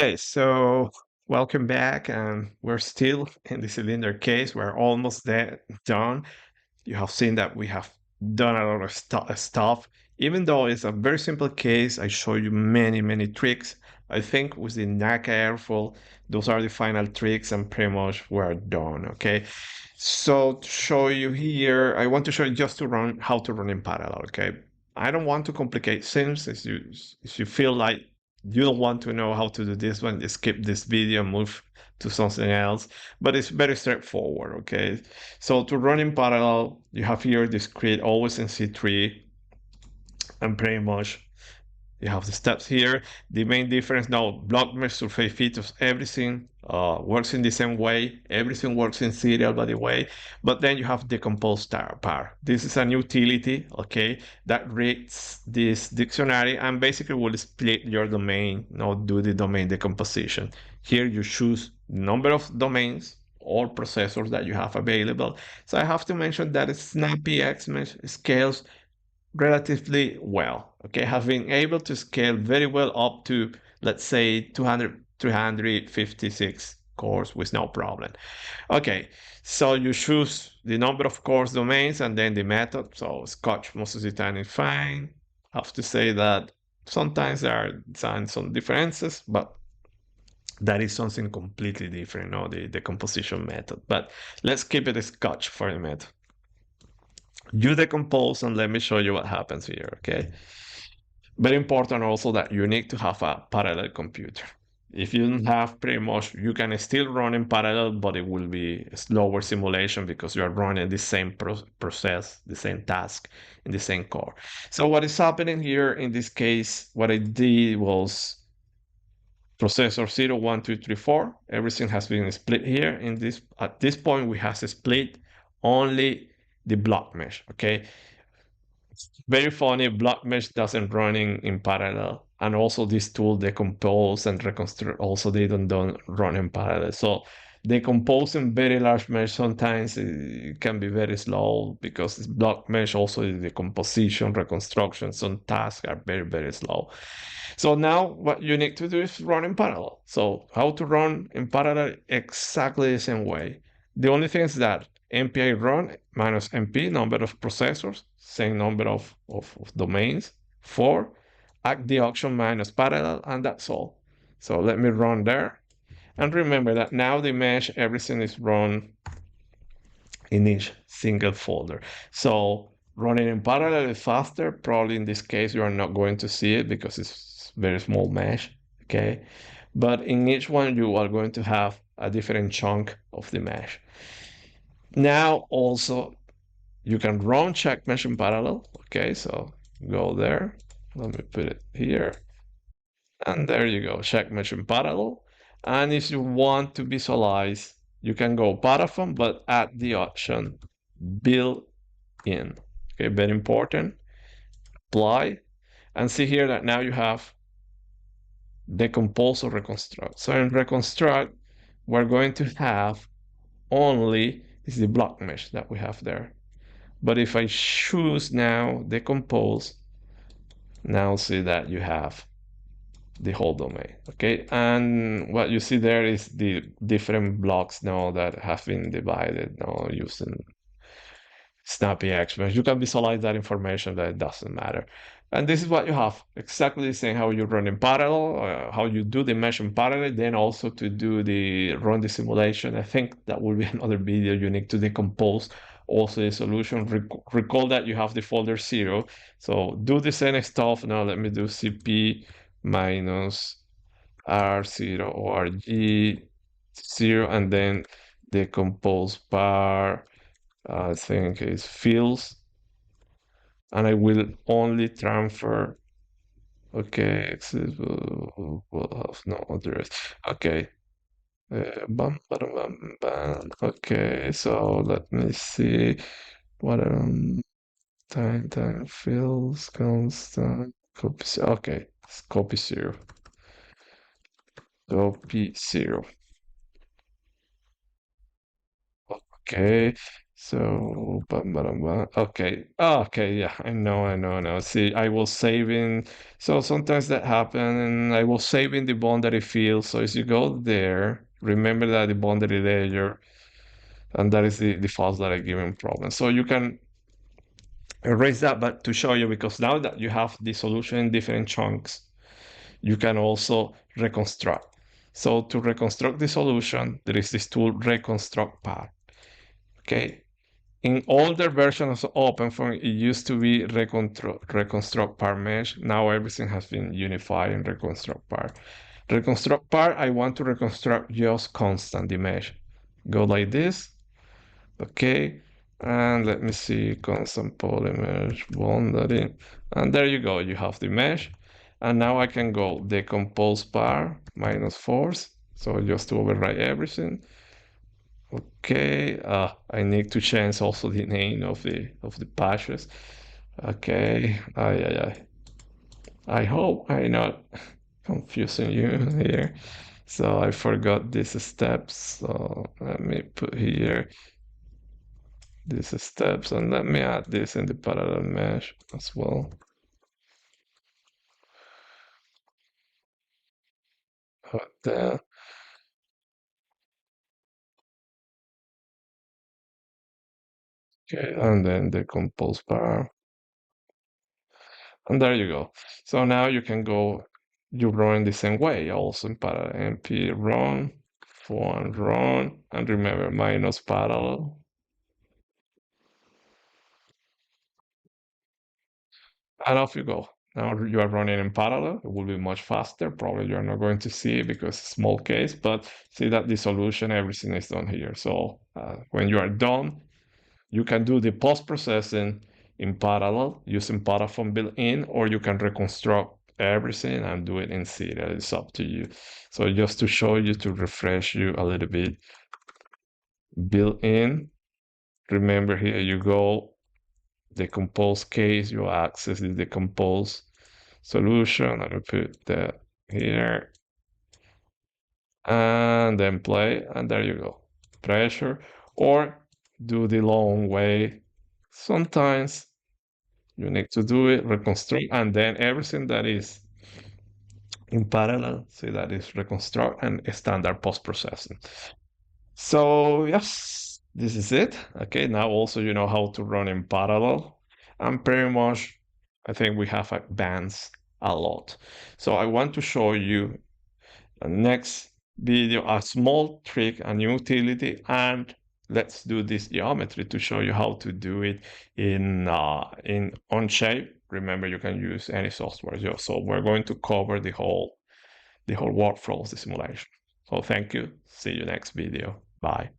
Okay, so welcome back, and we're still in the cylinder case. We're almost there, done. You have seen that we have done a lot of stuff. Even though it's a very simple case, I show you many tricks. I think with the NACA airflow, those are the final tricks, and pretty much we're done. Okay, so to show you here, I want to show you just to run how to run in parallel. Okay, I don't want to complicate things. If you feel like you don't want to know how to do this one, just skip this video, move to something else. But it's very straightforward. Okay, so to run in parallel, you have here this create always in C3, and pretty much you have the steps here. The main difference now, blockMesh surface features, everything works in the same way. Everything works in serial, by the way. But then you have decompose part. This is an utility, okay, that reads this dictionary and basically will split your domain, do the domain decomposition. Here you choose the number of domains or processors that you have available. So I have to mention that snappyHexMesh scales relatively well. Okay, have been able to scale very well up to, let's say, 200, 356 cores with no problem. Okay, so you choose the number of cores domains and then the method. So Scotch most of the time is fine. Have to say that sometimes there are some differences, but that is something completely different, the composition method. But let's keep it a Scotch for the method. You decompose and let me show you what happens here, okay? Very important also that you need to have a parallel computer. If you don't have, pretty much, you can still run in parallel, but it will be a slower simulation because you are running the same process, the same task in the same core. So what is happening here in this case, what I did was processor 0, 1, 2, 3, 4. Everything has been split here. At this point, we have split only the block mesh, okay? Very funny, blockMesh doesn't run in parallel. And also this tool decompose and reconstruct, also they don't run in parallel. So decomposing very large mesh sometimes it can be very slow because this block mesh also the decomposition, reconstruction, some tasks are very slow. So now what you need to do is run in parallel. So how to run in parallel exactly the same way. The only thing is that MPI run minus MP, number of processors, same number of domains, 4, act the auction minus parallel, and that's all. So let me run there. And remember that now the mesh, everything is run in each single folder. So running in parallel is faster. Probably in this case, you are not going to see it because it's very small mesh, okay? But in each one, you are going to have a different chunk of the mesh. Now also you can run check mesh in parallel. Okay, so go there. Let me put it here. And there you go, check mesh in parallel. And if you want to visualize, you can go paraphone, but add the option build in. Okay, very important. Apply. And see here that now you have decompose or reconstruct. So in reconstruct, we're going to have only is the block mesh that we have there. But if I choose now decompose, now see that you have the whole domain, okay? And what you see there is the different blocks now that have been divided now using snappyHexMesh. You can visualize that information, that it doesn't matter. And this is what you have, exactly the same how you run in parallel, how you do the mesh in parallel, then also to do the run the simulation. I think that will be another video. You need to decompose also the solution. Recall that you have the folder 0. So do the same stuff. Now let me do cp minus r0 org 0 and then decompose par I think it's fields, and I will only transfer. Okay, access will have no address. Okay. Bum, bada, bum, bum. Okay, so let me see what time fields constant copy. Okay, it's copy 0. Copy 0. Okay. So, okay. Oh, okay, yeah, I know. See, I was saving. So sometimes that happen, and I was saving the boundary field. So as you go there, remember that the boundary layer, and that is the files that are giving problems. So you can erase that, but to show you, because now that you have the solution in different chunks, you can also reconstruct. So to reconstruct the solution, there is this tool reconstruct path. Okay. In older versions of OpenFOAM, it used to be reconstruct par mesh. Now everything has been unified in reconstruct par. Reconstruct par, I want to reconstruct just constant the mesh. Go like this. Okay. And let me see, constant polymesh boundary. And there you go, you have the mesh. And now I can go decompose par minus force. So just to override everything. Okay, I need to change also the name of the patches. Okay, I hope I'm not confusing you here. So I forgot these steps. So let me put here these steps, and let me add this in the parallel mesh as well. Then, okay, and then the compose bar. And there you go. So now you can go, you run the same way, also in parallel. np run, one run, and remember minus parallel. And off you go. Now you are running in parallel. It will be much faster. Probably you're not going to see it because it's small case, but see that the solution, everything is done here. So when you are done, you can do the post-processing in parallel using Paraphone built-in, or you can reconstruct everything and do it in serial. It's up to you. So just to show you, to refresh you a little bit, built-in, remember here you go, decompose case, you access the decompose solution. I will put that here, and then play, and there you go. Pressure, or do the long way. Sometimes you need to do it, reconstruct, and then everything that is in parallel, so that is reconstruct and standard post-processing. So yes, this is it. Okay, now also you know how to run in parallel. And pretty much, I think we have advanced a lot. So I want to show you next video a small trick, a new utility, and let's do this geometry to show you how to do it in onshape. Remember, you can use any software. So we're going to cover the whole workflow of the simulation. So thank you. See you next video. Bye.